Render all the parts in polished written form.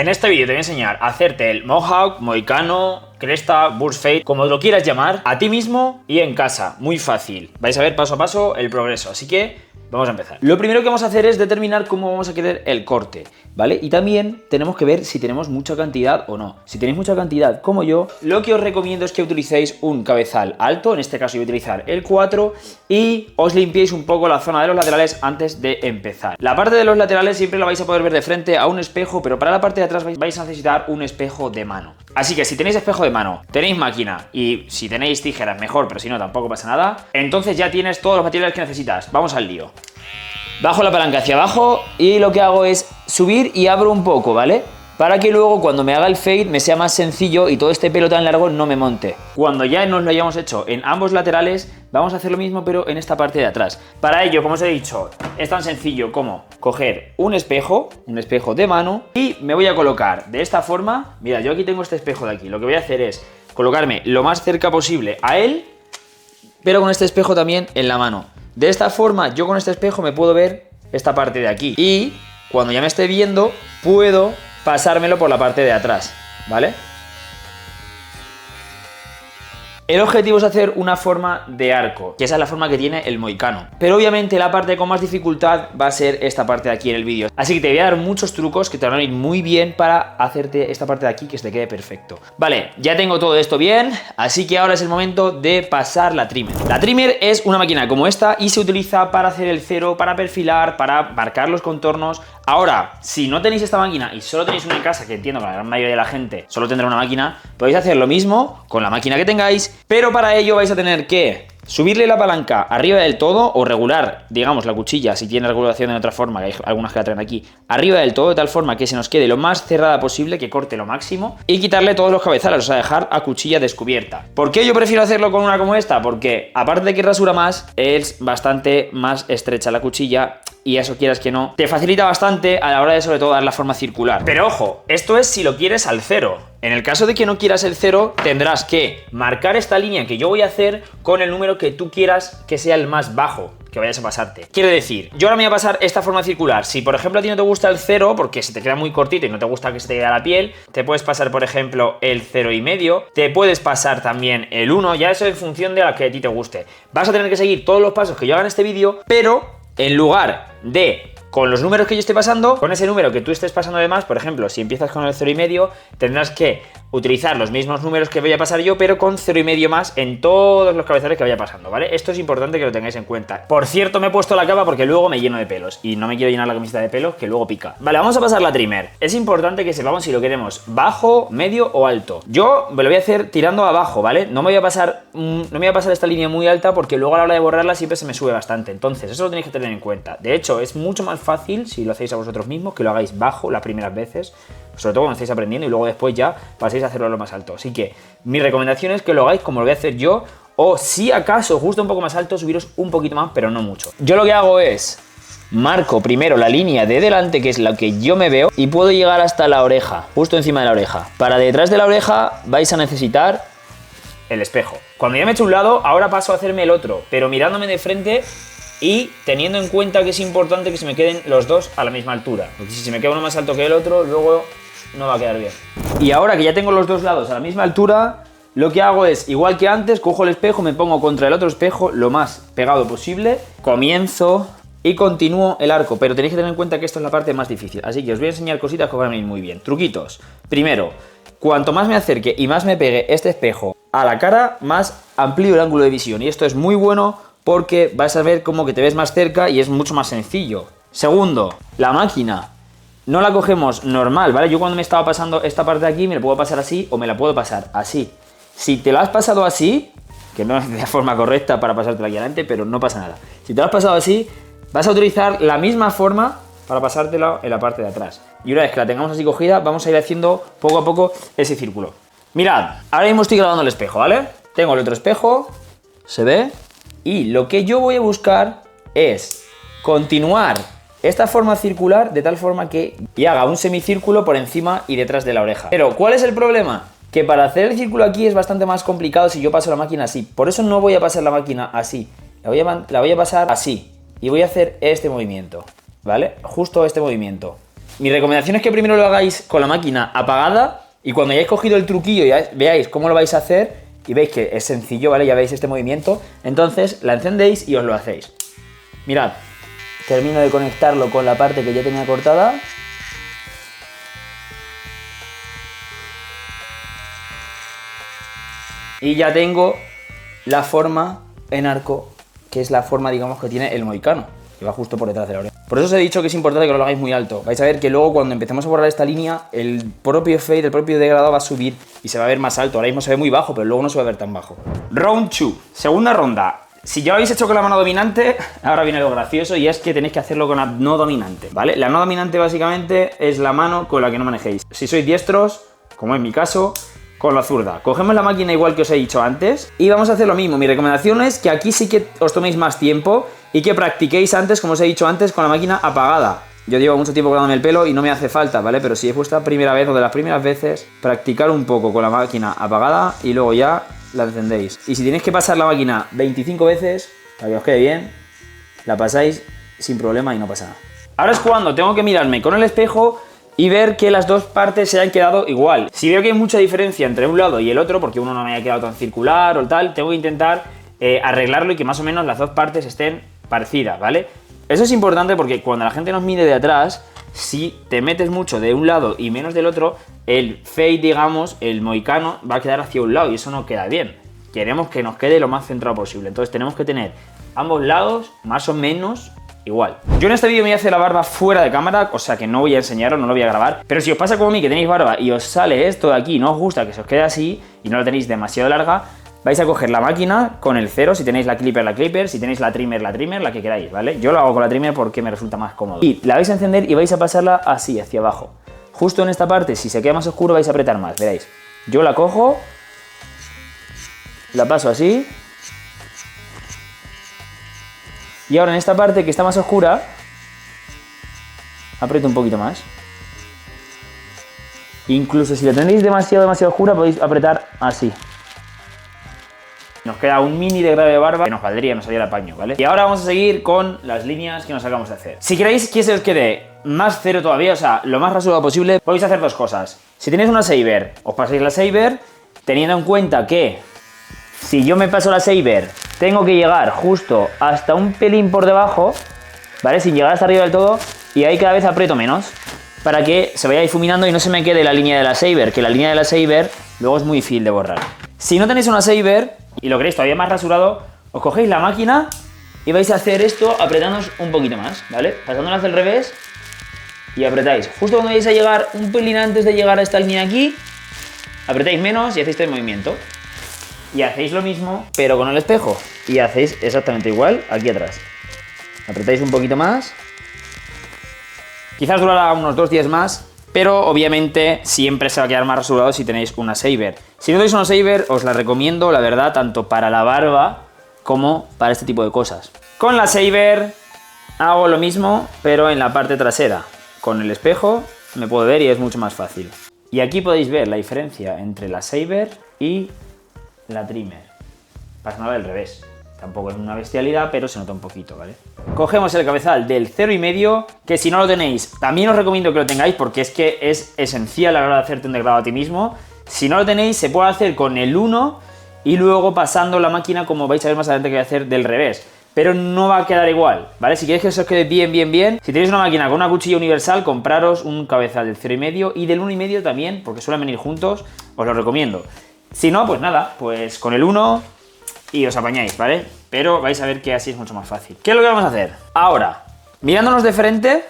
En este vídeo te voy a enseñar a hacerte el mohawk, mohicano, cresta, burst fade, como lo quieras llamar, a ti mismo y en casa. Muy fácil. Vais a ver paso a paso el progreso, así que vamos a empezar. Lo primero que vamos a hacer es determinar cómo vamos a querer el corte, ¿vale? Y también tenemos que ver si tenemos mucha cantidad o no. Si tenéis mucha cantidad como yo, lo que os recomiendo es que utilicéis un cabezal alto, en este caso yo voy a utilizar el 4, y os limpiéis un poco la zona de los laterales antes de empezar. La parte de los laterales siempre la vais a poder ver de frente a un espejo, pero para la parte de atrás vais a necesitar un espejo de mano. Así que si tenéis espejo de mano, tenéis máquina y si tenéis tijeras mejor, pero si no tampoco pasa nada, entonces ya tienes todos los materiales que necesitas. Vamos al lío. Bajo la palanca hacia abajo y lo que hago es subir y abro un poco, ¿vale? Para que luego cuando me haga el fade me sea más sencillo y todo este pelo tan largo no me monte. Cuando ya nos lo hayamos hecho en ambos laterales, vamos a hacer lo mismo pero en esta parte de atrás. Para ello, como os he dicho, es tan sencillo como coger un espejo de mano y me voy a colocar de esta forma. Mira, yo aquí tengo este espejo de aquí. Lo que voy a hacer es colocarme lo más cerca posible a él, pero con este espejo también en la mano. De esta forma, yo con este espejo me puedo ver esta parte de aquí. Y cuando ya me esté viendo, puedo pasármelo por la parte de atrás, ¿vale? El objetivo es hacer una forma de arco, que esa es la forma que tiene el mohicano. Pero obviamente la parte con más dificultad va a ser esta parte de aquí en el vídeo. Así que te voy a dar muchos trucos que te van a ir muy bien para hacerte esta parte de aquí que se te quede perfecto. Vale, ya tengo todo esto bien, así que ahora es el momento de pasar la trimmer. La trimmer es una máquina como esta y se utiliza para hacer el cero, para perfilar, para marcar los contornos. Ahora, si no tenéis esta máquina y solo tenéis una en casa, que entiendo que la gran mayoría de la gente solo tendrá una máquina, podéis hacer lo mismo con la máquina que tengáis, pero para ello vais a tener que subirle la palanca arriba del todo o regular, digamos, la cuchilla, si tiene regulación de otra forma, que hay algunas que la traen aquí, arriba del todo de tal forma que se nos quede lo más cerrada posible, que corte lo máximo, y quitarle todos los cabezales, o sea, dejar a cuchilla descubierta. ¿Por qué yo prefiero hacerlo con una como esta? Porque aparte de que rasura más, es bastante más estrecha la cuchilla y eso, quieras que no, te facilita bastante a la hora de sobre todo dar la forma circular. Pero ojo, esto es si lo quieres al cero. En el caso de que no quieras el cero, tendrás que marcar esta línea que yo voy a hacer con el número que tú quieras que sea el más bajo que vayas a pasarte. Quiere decir, yo ahora me voy a pasar esta forma circular. Si por ejemplo a ti no te gusta el 0 porque se te queda muy cortito y no te gusta que se te quede a la piel, te puedes pasar por ejemplo el 0,5, te puedes pasar también el 1, ya eso en función de la que a ti te guste. Vas a tener que seguir todos los pasos que yo haga en este vídeo, pero en lugar de con los números que yo esté pasando, con ese número que tú estés pasando además, por ejemplo, si empiezas con el 0,5, tendrás que utilizar los mismos números que voy a pasar yo, pero con 0,5 más en todos los cabezales que vaya pasando, ¿vale? Esto es importante que lo tengáis en cuenta. Por cierto, me he puesto la capa porque luego me lleno de pelos y no me quiero llenar la camiseta de pelos, que luego pica. Vale, vamos a pasar la trimmer. Es importante que sepamos si lo queremos bajo, medio o alto. Yo me lo voy a hacer tirando abajo, ¿vale? No me voy a pasar esta línea muy alta porque luego a la hora de borrarla siempre se me sube bastante. Entonces, eso lo tenéis que tener en cuenta. De hecho, es mucho más fácil si lo hacéis a vosotros mismos, que lo hagáis bajo las primeras veces, sobre todo cuando estáis aprendiendo, y luego después ya paséis a hacerlo a lo más alto. Así que mi recomendación es que lo hagáis como lo voy a hacer yo, o si acaso os gusta un poco más alto, subiros un poquito más, pero no mucho. Yo lo que hago es marco primero la línea de delante, que es la que yo me veo, y puedo llegar hasta la oreja, justo encima de la oreja. Para detrás de la oreja vais a necesitar el espejo. Cuando ya me he hecho un lado, ahora paso a hacerme el otro, pero mirándome de frente y teniendo en cuenta que es importante que se me queden los dos a la misma altura, porque si se me queda uno más alto que el otro, luego no va a quedar bien. Y ahora que ya tengo los dos lados a la misma altura, lo que hago es, igual que antes, cojo el espejo, me pongo contra el otro espejo lo más pegado posible, comienzo y continúo el arco, pero tenéis que tener en cuenta que esto es la parte más difícil, así que os voy a enseñar cositas que van a venir muy bien. Truquitos. Primero, cuanto más me acerque y más me pegue este espejo a la cara, más amplío el ángulo de visión, y esto es muy bueno porque vas a ver como que te ves más cerca y es mucho más sencillo. Segundo, la máquina no la cogemos normal, ¿vale? Yo cuando me estaba pasando esta parte de aquí me la puedo pasar así o me la puedo pasar así. Si te la has pasado así, que no es de la forma correcta para pasártela aquí adelante, pero no pasa nada. Si te la has pasado así, vas a utilizar la misma forma para pasártela en la parte de atrás. Y una vez que la tengamos así cogida, vamos a ir haciendo poco a poco ese círculo. Mirad, ahora mismo estoy grabando el espejo, ¿vale? Tengo el otro espejo, ¿se ve? Y lo que yo voy a buscar es continuar esta forma circular de tal forma que haga un semicírculo por encima y detrás de la oreja. Pero, ¿cuál es el problema? Que para hacer el círculo aquí es bastante más complicado si yo paso la máquina así. Por eso no voy a pasar la máquina así. La voy a pasar así. Y voy a hacer este movimiento, ¿vale? Justo este movimiento. Mi recomendación es que primero lo hagáis con la máquina apagada y cuando hayáis cogido el truquillo y veáis cómo lo vais a hacer y veis que es sencillo, ¿vale? Ya veis este movimiento, entonces la encendéis y os lo hacéis. Mirad, termino de conectarlo con la parte que ya tenía cortada. Y ya tengo la forma en arco, que es la forma, digamos, que tiene el mohicano, que va justo por detrás de la oreja. Por eso os he dicho que es importante que lo hagáis muy alto. Vais a ver que luego cuando empecemos a borrar esta línea, el propio fade, el propio degradado va a subir y se va a ver más alto. Ahora mismo se ve muy bajo, pero luego no se va a ver tan bajo. Round 2, segunda ronda. Si ya lo habéis hecho con la mano dominante, ahora viene lo gracioso y es que tenéis que hacerlo con la no dominante, ¿vale? La no dominante básicamente es la mano con la que no manejéis. Si sois diestros, como es mi caso, con la zurda. Cogemos la máquina igual que os he dicho antes y vamos a hacer lo mismo. Mi recomendación es que aquí sí que os toméis más tiempo y que practiquéis antes, como os he dicho antes, con la máquina apagada. Yo llevo mucho tiempo cortándome el pelo y no me hace falta, ¿vale? Pero si es vuestra primera vez o de las primeras veces, practicar un poco con la máquina apagada y luego ya la encendéis. Y si tenéis que pasar la máquina 25 veces, para que os quede bien, la pasáis sin problema y no pasa nada. Ahora es cuando tengo que mirarme con el espejo y ver que las dos partes se han quedado igual. Si veo que hay mucha diferencia entre un lado y el otro, porque uno no me haya quedado tan circular o tal, tengo que intentar arreglarlo y que más o menos las dos partes estén parecidas, ¿vale? Eso es importante porque cuando la gente nos mide de atrás, si te metes mucho de un lado y menos del otro, el fade, digamos, el mohicano, va a quedar hacia un lado y eso no queda bien. Queremos que nos quede lo más centrado posible, entonces tenemos que tener ambos lados más o menos igual. Yo en este vídeo me voy a hacer la barba fuera de cámara, o sea que no voy a enseñaros, no lo voy a grabar, pero si os pasa como a mí que tenéis barba y os sale esto de aquí, no os gusta que se os quede así y no la tenéis demasiado larga, vais a coger la máquina con el cero, si tenéis la clipper, si tenéis la trimmer, la que queráis, ¿vale? Yo lo hago con la trimmer porque me resulta más cómodo. Y la vais a encender y vais a pasarla así, hacia abajo. Justo en esta parte, si se queda más oscuro, vais a apretar más, veréis. Yo la cojo, la paso así. Y ahora en esta parte que está más oscura, aprieto un poquito más. Incluso si la tenéis demasiado oscura, podéis apretar así. Nos queda un mini degradado de barba que nos valdría, nos haría el apaño, ¿vale? Y ahora vamos a seguir con las líneas que nos acabamos de hacer. Si queréis que se os quede más cero todavía, o sea, lo más rasurado posible, podéis hacer dos cosas. Si tenéis una shaver, os pasáis la shaver, teniendo en cuenta que si yo me paso la shaver, tengo que llegar justo hasta un pelín por debajo, ¿vale? Sin llegar hasta arriba del todo, y ahí cada vez aprieto menos, para que se vaya difuminando y no se me quede la línea de la shaver, que la línea de la shaver luego es muy difícil de borrar. Si no tenéis una shaver y lo queréis todavía más rasurado, os cogéis la máquina y vais a hacer esto apretándoos un poquito más, ¿vale? Pasándola hacia el revés y apretáis. Justo cuando vais a llegar un pelín antes de llegar a esta línea aquí, apretáis menos y hacéis este movimiento. Y hacéis lo mismo, pero con el espejo. Y hacéis exactamente igual aquí atrás. Apretáis un poquito más. Quizás durará unos 2 días más, pero obviamente siempre se va a quedar más rasurado si tenéis una shaver. Si no tenéis una shaver, os la recomiendo, la verdad, tanto para la barba como para este tipo de cosas. Con la shaver hago lo mismo, pero en la parte trasera. Con el espejo me puedo ver y es mucho más fácil. Y aquí podéis ver la diferencia entre la shaver y la trimmer. Pasándola del revés. Tampoco es una bestialidad, pero se nota un poquito, ¿vale? Cogemos el cabezal del 0,5, que si no lo tenéis, también os recomiendo que lo tengáis porque es que es esencial a la hora de hacerte un degradado a ti mismo. Si no lo tenéis, se puede hacer con el 1 y luego pasando la máquina, como vais a ver más adelante que voy a hacer, del revés. Pero no va a quedar igual, ¿vale? Si queréis que eso os quede bien, si tenéis una máquina con una cuchilla universal, compraros un cabezal del 0,5 y del 1,5 también, porque suelen venir juntos, os lo recomiendo. Si no, pues nada, pues con el 1 y os apañáis, ¿vale? Pero vais a ver que así es mucho más fácil. ¿Qué es lo que vamos a hacer? Ahora, mirándonos de frente,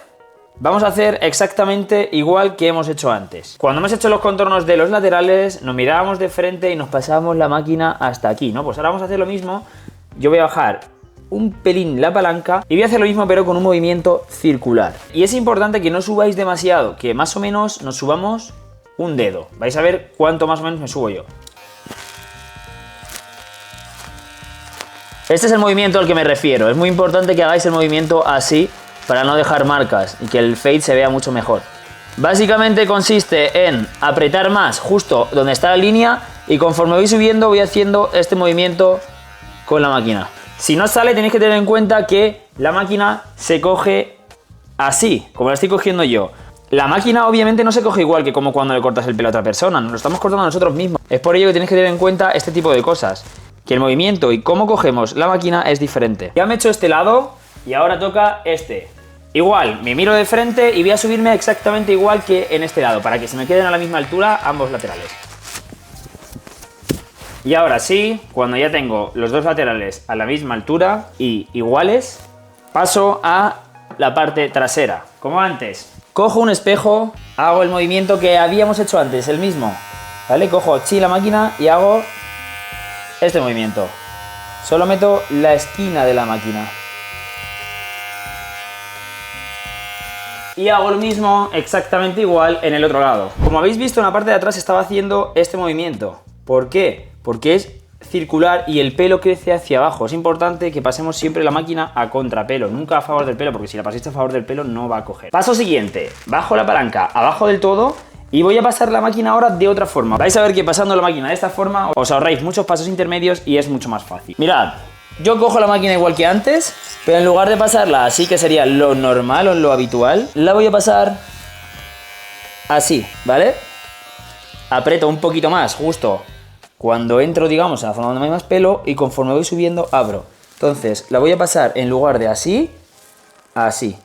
vamos a hacer exactamente igual que hemos hecho antes. Cuando hemos hecho los contornos de los laterales, nos mirábamos de frente y nos pasábamos la máquina hasta aquí, ¿no? Pues ahora vamos a hacer lo mismo. Yo voy a bajar un pelín la palanca y voy a hacer lo mismo pero con un movimiento circular. Y es importante que no subáis demasiado, que más o menos nos subamos un dedo. Vais a ver cuánto más o menos me subo yo. Este es el movimiento al que me refiero. Es muy importante que hagáis el movimiento así para no dejar marcas y que el fade se vea mucho mejor. Básicamente consiste en apretar más justo donde está la línea y conforme voy subiendo voy haciendo este movimiento con la máquina. Si no sale tenéis que tener en cuenta que la máquina se coge así, como la estoy cogiendo yo. La máquina obviamente no se coge igual que como cuando le cortas el pelo a otra persona, nos lo estamos cortando nosotros mismos. Es por ello que tienes que tener en cuenta este tipo de cosas, que el movimiento y cómo cogemos la máquina es diferente. Ya me he hecho este lado y ahora toca este. Igual, me miro de frente y voy a subirme exactamente igual que en este lado, para que se me queden a la misma altura ambos laterales. Y ahora sí, cuando ya tengo los dos laterales a la misma altura y iguales, paso a la parte trasera, como antes. Cojo un espejo, hago el movimiento que habíamos hecho antes, el mismo, ¿vale? Cojo la máquina y hago este movimiento. Solo meto la esquina de la máquina. Y hago lo mismo exactamente igual en el otro lado. Como habéis visto, en la parte de atrás estaba haciendo este movimiento. ¿Por qué? Porque es circular y el pelo crece hacia abajo. Es importante que pasemos siempre la máquina a contrapelo, nunca a favor del pelo, porque si la pasáis a favor del pelo no va a coger. Paso siguiente, bajo la palanca abajo del todo y voy a pasar la máquina ahora de otra forma. Vais a ver que pasando la máquina de esta forma os ahorráis muchos pasos intermedios y es mucho más fácil. Mirad, yo cojo la máquina igual que antes, pero en lugar de pasarla así, que sería lo normal o lo habitual, la voy a pasar así, ¿vale? Aprieto un poquito más, justo cuando entro, digamos, en la zona donde hay más pelo, y conforme voy subiendo, abro. Entonces, la voy a pasar en lugar de así, así.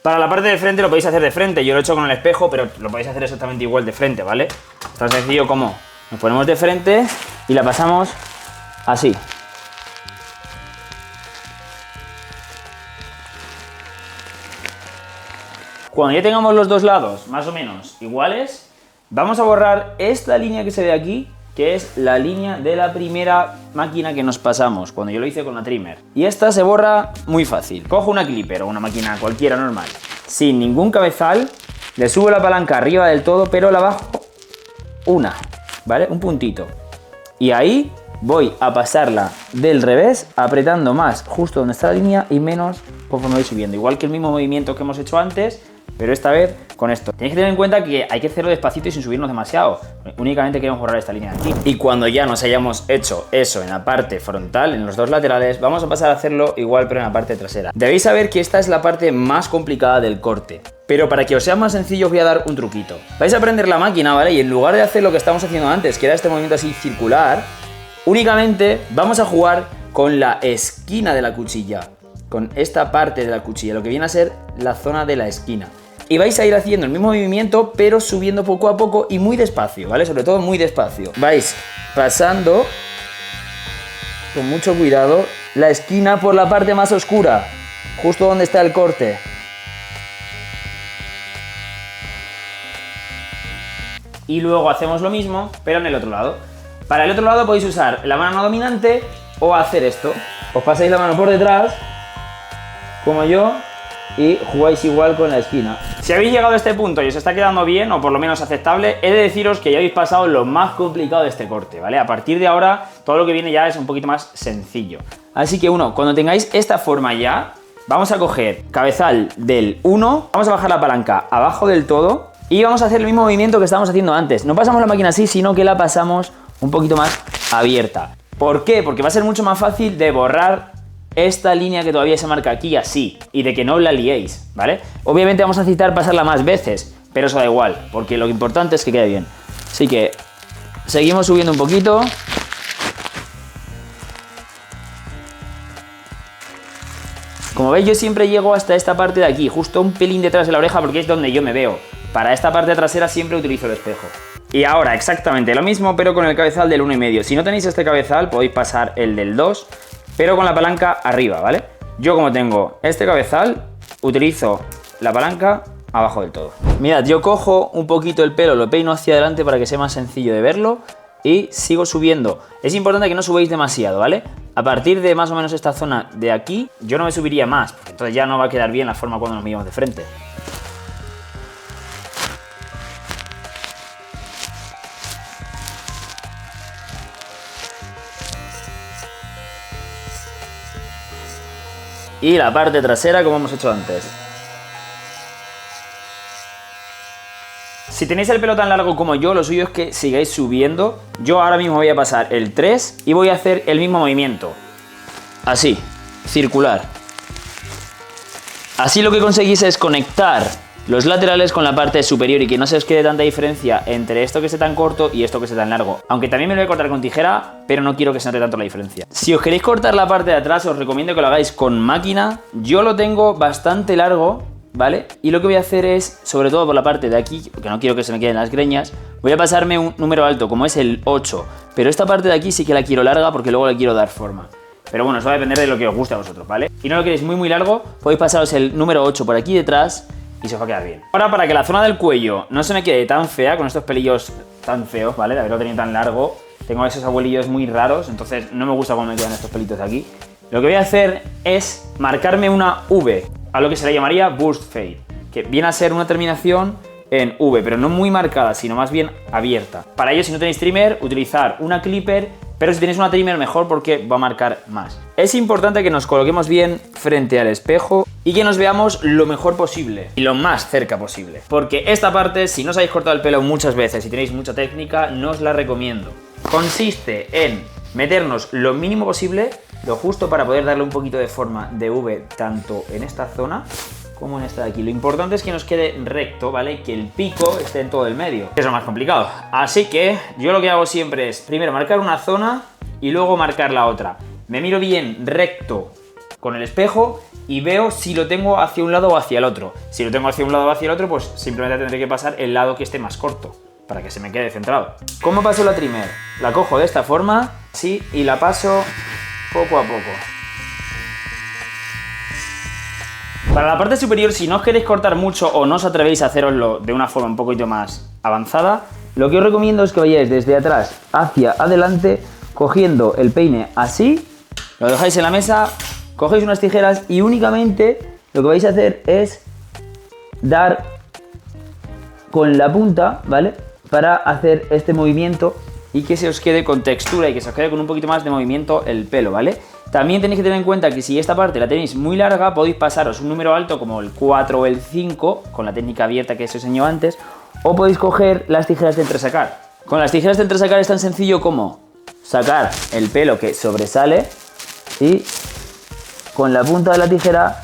Para la parte de frente lo podéis hacer de frente, yo lo he hecho con el espejo, pero lo podéis hacer exactamente igual de frente, ¿vale? Es tan sencillo como nos ponemos de frente y la pasamos así. Cuando ya tengamos los dos lados más o menos iguales, vamos a borrar esta línea que se ve aquí, que es la línea de la primera máquina que nos pasamos, cuando yo lo hice con la trimmer. Y esta se borra muy fácil. Cojo una clipper o una máquina cualquiera normal, sin ningún cabezal, le subo la palanca arriba del todo, pero la bajo una, ¿vale? Un puntito. Y ahí voy a pasarla del revés, apretando más justo donde está la línea y menos conforme voy subiendo. Igual que el mismo movimiento que hemos hecho antes, pero esta vez con esto. Tenéis que tener en cuenta que hay que hacerlo despacito y sin subirnos demasiado. Únicamente queremos borrar esta línea de aquí. Y cuando ya nos hayamos hecho eso en la parte frontal, en los dos laterales, vamos a pasar a hacerlo igual pero en la parte trasera. Debéis saber que esta es la parte más complicada del corte. Pero para que os sea más sencillo os voy a dar un truquito. Vais a prender la máquina, ¿vale? Y en lugar de hacer lo que estábamos haciendo antes, que era este movimiento así circular, únicamente vamos a jugar con la esquina de la cuchilla. Con esta parte de la cuchilla, lo que viene a ser la zona de la esquina. Y vais a ir haciendo el mismo movimiento, pero subiendo poco a poco y muy despacio, ¿vale? Sobre todo muy despacio. Vais pasando, con mucho cuidado, la esquina por la parte más oscura, justo donde está el corte. Y luego hacemos lo mismo, pero en el otro lado. Para el otro lado podéis usar la mano dominante o hacer esto. Os pasáis la mano por detrás, como yo, y jugáis igual con la esquina. Si habéis llegado a este punto y os está quedando bien, o por lo menos aceptable, he de deciros que ya habéis pasado lo más complicado de este corte, ¿vale? A partir de ahora, todo lo que viene ya es un poquito más sencillo. Así que cuando tengáis esta forma ya, vamos a coger cabezal del 1, vamos a bajar la palanca abajo del todo y vamos a hacer el mismo movimiento que estábamos haciendo antes. No pasamos la máquina así, sino que la pasamos un poquito más abierta. ¿Por qué? Porque va a ser mucho más fácil de borrar esta línea que todavía se marca aquí así y de que no la liéis, ¿vale? Obviamente vamos a necesitar pasarla más veces, pero eso da igual, porque lo importante es que quede bien. Así que seguimos subiendo un poquito. Como veis, yo siempre llego hasta esta parte de aquí, justo un pelín detrás de la oreja, porque es donde yo me veo. Para esta parte trasera siempre utilizo el espejo. Y ahora exactamente lo mismo, pero con el cabezal del 1,5. Si no tenéis este cabezal, podéis pasar el del 2, pero con la palanca arriba, ¿vale? Yo, como tengo este cabezal, utilizo la palanca abajo del todo. Mirad, yo cojo un poquito el pelo, lo peino hacia adelante para que sea más sencillo de verlo y sigo subiendo. Es importante que no subáis demasiado, ¿vale? A partir de más o menos esta zona de aquí, yo no me subiría más, porque entonces ya no va a quedar bien la forma cuando nos miramos de frente. Y la parte trasera como hemos hecho antes. Si tenéis el pelo tan largo como yo, lo suyo es que sigáis subiendo. Yo ahora mismo voy a pasar el 3 y voy a hacer el mismo movimiento. Así. circular. Así lo que conseguís es conectar los laterales con la parte superior y que no se os quede tanta diferencia entre esto que esté tan corto y esto que esté tan largo. Aunque también me lo voy a cortar con tijera, pero no quiero que se note tanto la diferencia. Si os queréis cortar la parte de atrás, os recomiendo que lo hagáis con máquina. Yo lo tengo bastante largo, ¿vale? Y lo que voy a hacer es, sobre todo por la parte de aquí, porque no quiero que se me queden las greñas, voy a pasarme un número alto, como es el 8. Pero esta parte de aquí sí que la quiero larga porque luego le quiero dar forma. Pero bueno, eso va a depender de lo que os guste a vosotros, ¿vale? Si no lo queréis muy largo, podéis pasaros el número 8 por aquí detrás y se os va a quedar bien. Ahora, para que la zona del cuello no se me quede tan fea, con estos pelillos tan feos, ¿vale? De haberlo tenido tan largo, tengo esos abuelillos muy raros, entonces no me gusta cómo me quedan estos pelitos de aquí. Lo que voy a hacer es marcarme una V, a lo que se le llamaría Burst Fade, que viene a ser una terminación en V, pero no muy marcada, sino más bien abierta. Para ello, si no tenéis trimmer, utilizar una clipper, pero si tenéis una trimmer mejor porque va a marcar más. Es importante que nos coloquemos bien frente al espejo y que nos veamos lo mejor posible y lo más cerca posible. Porque esta parte, si no os habéis cortado el pelo muchas veces y tenéis mucha técnica, no os la recomiendo. Consiste en meternos lo mínimo posible, lo justo para poder darle un poquito de forma de V tanto en esta zona como en esta de aquí. Lo importante es que nos quede recto, ¿vale? Y que el pico esté en todo el medio, que es lo más complicado. Así que yo lo que hago siempre es primero marcar una zona y luego marcar la otra. Me miro bien recto con el espejo y veo si lo tengo hacia un lado o hacia el otro. Si lo tengo hacia un lado o hacia el otro, pues simplemente tendré que pasar el lado que esté más corto para que se me quede centrado. ¿Cómo paso la trimmer? La cojo de esta forma, sí, y la paso poco a poco. Para la parte superior, si no os queréis cortar mucho o no os atrevéis a haceroslo de una forma un poquito más avanzada, lo que os recomiendo es que vayáis desde atrás hacia adelante, cogiendo el peine así, lo dejáis en la mesa, cogéis unas tijeras y únicamente lo que vais a hacer es dar con la punta, ¿vale? Para hacer este movimiento y que se os quede con textura y que se os quede con un poquito más de movimiento el pelo, ¿vale? También tenéis que tener en cuenta que si esta parte la tenéis muy larga, podéis pasaros un número alto como el 4 o el 5, con la técnica abierta que os enseñó antes, o podéis coger las tijeras de entresacar. Con las tijeras de entresacar es tan sencillo como sacar el pelo que sobresale y con la punta de la tijera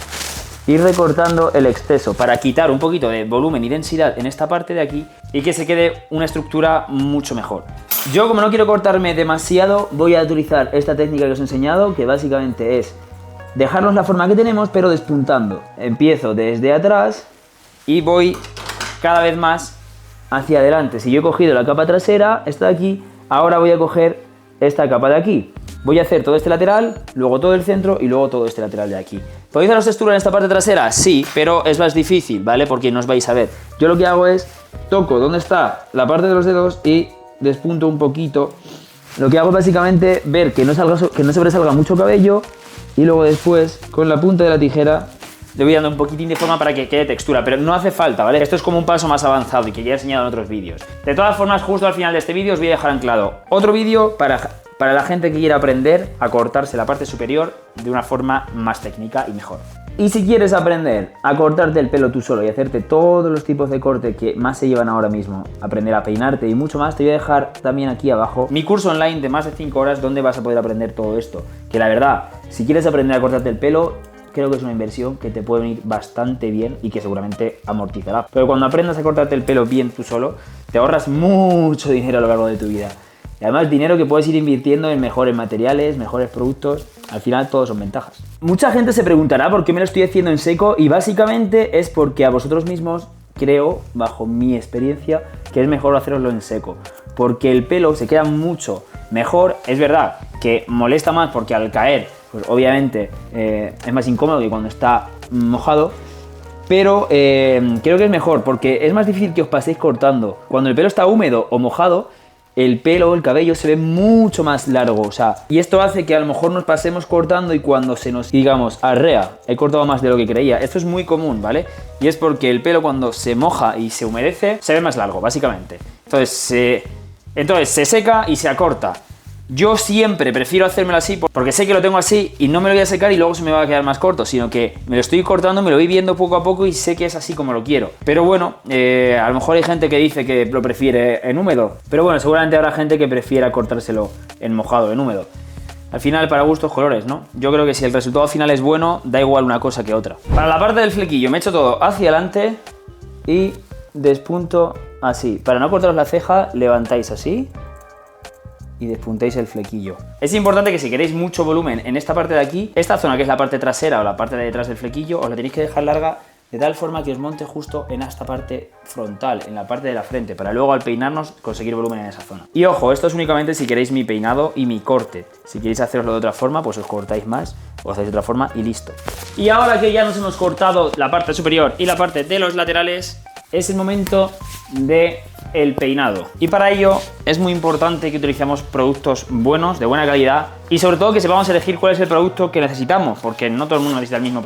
ir recortando el exceso para quitar un poquito de volumen y densidad en esta parte de aquí y que se quede una estructura mucho mejor. Yo, como no quiero cortarme demasiado, voy a utilizar esta técnica que os he enseñado, que básicamente es dejarnos la forma que tenemos pero despuntando. Empiezo desde atrás y voy cada vez más hacia adelante. Si yo he cogido la capa trasera, esta de aquí, ahora voy a coger esta capa de aquí. Voy a hacer todo este lateral, luego todo el centro y luego todo este lateral de aquí. ¿Podéis daros textura en esta parte trasera? Sí, pero es más difícil, ¿vale? Porque no os vais a ver. Yo lo que hago es, toco donde está la parte de los dedos y despunto un poquito. Lo que hago es básicamente ver que no sobresalga mucho cabello y luego después, con la punta de la tijera, le voy dando un poquitín de forma para que quede textura, pero no hace falta, ¿vale? Esto es como un paso más avanzado y que ya he enseñado en otros vídeos. De todas formas, justo al final de este vídeo os voy a dejar anclado otro vídeo para la gente que quiera aprender a cortarse la parte superior de una forma más técnica y mejor. Y si quieres aprender a cortarte el pelo tú solo y hacerte todos los tipos de corte que más se llevan ahora mismo, aprender a peinarte y mucho más, te voy a dejar también aquí abajo mi curso online de más de 5 horas donde vas a poder aprender todo esto. Que la verdad, si quieres aprender a cortarte el pelo, creo que es una inversión que te puede venir bastante bien y que seguramente amortizará. Pero cuando aprendas a cortarte el pelo bien tú solo, te ahorras mucho dinero a lo largo de tu vida. Y además dinero que puedes ir invirtiendo en mejores materiales, mejores productos. Al final todos son ventajas. Mucha gente se preguntará por qué me lo estoy haciendo en seco y básicamente es porque a vosotros mismos creo, bajo mi experiencia, que es mejor haceroslo en seco. Porque el pelo se queda mucho mejor. Es verdad que molesta más porque al caer, pues obviamente es más incómodo que cuando está mojado. Pero creo que es mejor porque es más difícil que os paséis cortando. Cuando el pelo está húmedo o mojado, el pelo, el cabello se ve mucho más largo, o sea, y esto hace que a lo mejor nos pasemos cortando y cuando se nos, digamos, arrea, he cortado más de lo que creía. Esto es muy común, ¿vale? Y es porque el pelo cuando se moja y se humedece, se ve más largo, básicamente. Entonces se seca y se acorta. Yo siempre prefiero hacérmelo así porque sé que lo tengo así y no me lo voy a secar y luego se me va a quedar más corto, sino que me lo estoy cortando, me lo voy viendo poco a poco y sé que es así como lo quiero. Pero bueno, a lo mejor hay gente que dice que lo prefiere en húmedo, pero bueno, seguramente habrá gente que prefiera cortárselo en mojado, en húmedo. Al final, para gustos, colores, ¿no? Yo creo que si el resultado final es bueno, da igual una cosa que otra. Para la parte del flequillo me echo todo hacia adelante y despunto así. Para no cortaros la ceja, levantáis así y despuntáis el flequillo. Es importante que si queréis mucho volumen en esta parte de aquí, esta zona que es la parte trasera o la parte de detrás del flequillo, os la tenéis que dejar larga de tal forma que os monte justo en esta parte frontal, en la parte de la frente, para luego al peinarnos conseguir volumen en esa zona. Y ojo, esto es únicamente si queréis mi peinado y mi corte. Si queréis haceroslo de otra forma, pues os cortáis más, o hacéis de otra forma y listo. Y ahora que ya nos hemos cortado la parte superior y la parte de los laterales, es el momento de el peinado. Y para ello es muy importante que utilicemos productos buenos, de buena calidad, y sobre todo que sepamos elegir cuál es el producto que necesitamos, porque no todo el mundo necesita el mismo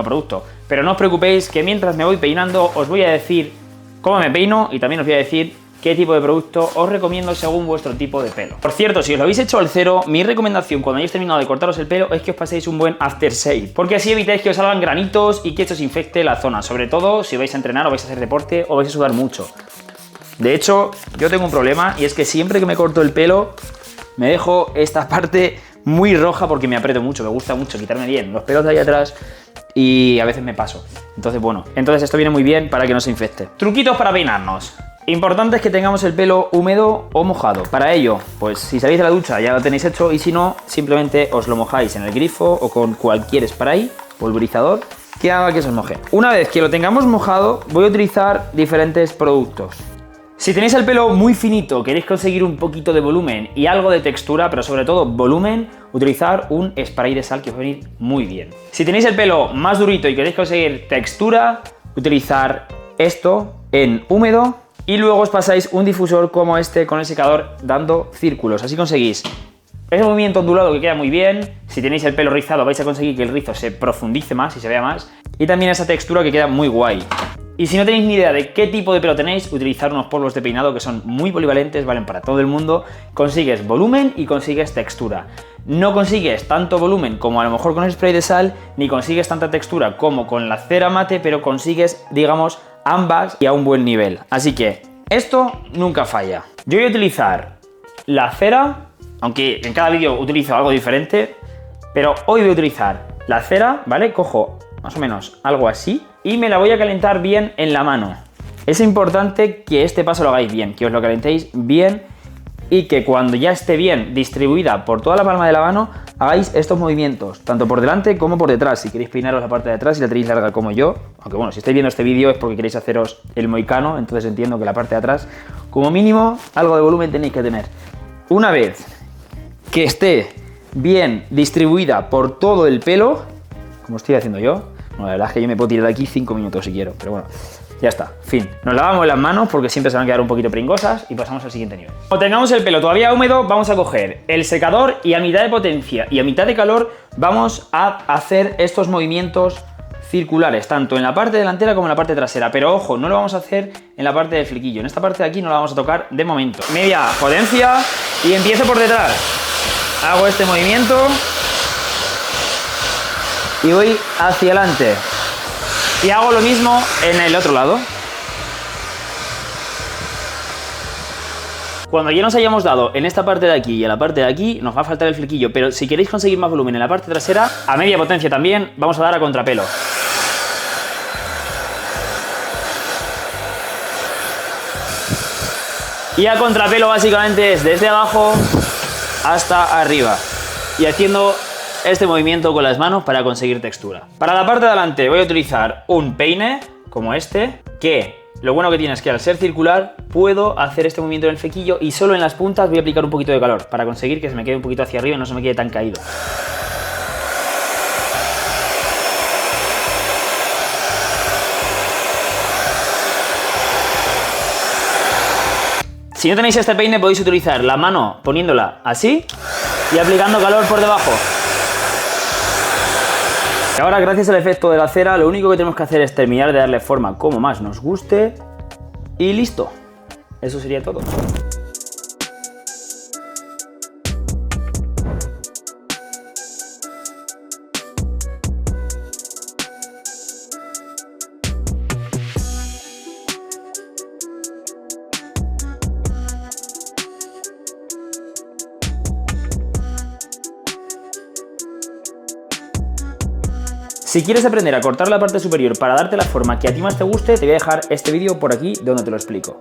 producto, pero no os preocupéis que mientras me voy peinando os voy a decir cómo me peino y también os voy a decir qué tipo de producto os recomiendo según vuestro tipo de pelo. Por cierto, si os lo habéis hecho al cero, mi recomendación cuando hayáis terminado de cortaros el pelo es que os paséis un buen aftershave, porque así evitáis que os salgan granitos y que esto os infecte la zona, sobre todo si vais a entrenar o vais a hacer deporte o vais a sudar mucho. De hecho, yo tengo un problema y es que siempre que me corto el pelo me dejo esta parte muy roja porque me aprieto mucho, me gusta mucho quitarme bien los pelos de ahí atrás y a veces me paso. Entonces, bueno, esto viene muy bien para que no se infecte. Truquitos para peinarnos. Importante es que tengamos el pelo húmedo o mojado. Para ello, pues si salís de la ducha ya lo tenéis hecho y si no, simplemente os lo mojáis en el grifo o con cualquier spray, pulverizador, que haga que se os moje. Una vez que lo tengamos mojado, voy a utilizar diferentes productos. Si tenéis el pelo muy finito, queréis conseguir un poquito de volumen y algo de textura, pero sobre todo volumen, utilizar un spray de sal que os va a venir muy bien. Si tenéis el pelo más durito y queréis conseguir textura, utilizar esto en húmedo y luego os pasáis un difusor como este con el secador dando círculos. Así conseguís ese movimiento ondulado que queda muy bien. Si tenéis el pelo rizado vais a conseguir que el rizo se profundice más y se vea más. Y también esa textura que queda muy guay. Y si no tenéis ni idea de qué tipo de pelo tenéis, utilizar unos polvos de peinado que son muy polivalentes, valen para todo el mundo. Consigues volumen y consigues textura. No consigues tanto volumen como a lo mejor con el spray de sal, ni consigues tanta textura como con la cera mate, pero consigues, digamos, ambas y a un buen nivel. Así que esto nunca falla. Yo voy a utilizar la cera, aunque en cada vídeo utilizo algo diferente, pero hoy voy a utilizar la cera, ¿vale? Cojo más o menos algo así y me la voy a calentar bien en la mano. Es importante que este paso lo hagáis bien, que os lo calentéis bien y que cuando ya esté bien distribuida por toda la palma de la mano, hagáis estos movimientos, tanto por delante como por detrás. Si queréis peinaros la parte de atrás y la tenéis larga como yo, aunque bueno, si estáis viendo este vídeo es porque queréis haceros el mohicano, entonces entiendo que la parte de atrás, como mínimo, algo de volumen tenéis que tener. Una vez que esté bien distribuida por todo el pelo, como estoy haciendo yo, bueno, la verdad es que yo me puedo tirar aquí 5 minutos si quiero, pero bueno, ya está, fin. Nos lavamos las manos porque siempre se van a quedar un poquito pringosas y pasamos al siguiente nivel. Cuando tengamos el pelo todavía húmedo, vamos a coger el secador y a mitad de potencia y a mitad de calor vamos a hacer estos movimientos circulares, tanto en la parte delantera como en la parte trasera. Pero ojo, no lo vamos a hacer en la parte del flequillo. En esta parte de aquí no la vamos a tocar de momento. Media potencia y empiezo por detrás. Hago este movimiento y voy hacia adelante. Y hago lo mismo en el otro lado. Cuando ya nos hayamos dado en esta parte de aquí y en la parte de aquí, nos va a faltar el flequillo, pero si queréis conseguir más volumen en la parte trasera, a media potencia también, vamos a dar a contrapelo. Y a contrapelo básicamente es desde abajo hasta arriba. Y haciendo este movimiento con las manos para conseguir textura. Para la parte de adelante voy a utilizar un peine como este, que lo bueno que tiene es que al ser circular puedo hacer este movimiento en el flequillo y solo en las puntas voy a aplicar un poquito de calor para conseguir que se me quede un poquito hacia arriba y no se me quede tan caído. Si no tenéis este peine podéis utilizar la mano poniéndola así y aplicando calor por debajo. Y ahora, gracias al efecto de la cera, lo único que tenemos que hacer es terminar de darle forma como más nos guste y listo. Eso sería todo. Si quieres aprender a cortar la parte superior para darte la forma que a ti más te guste, te voy a dejar este vídeo por aquí donde te lo explico.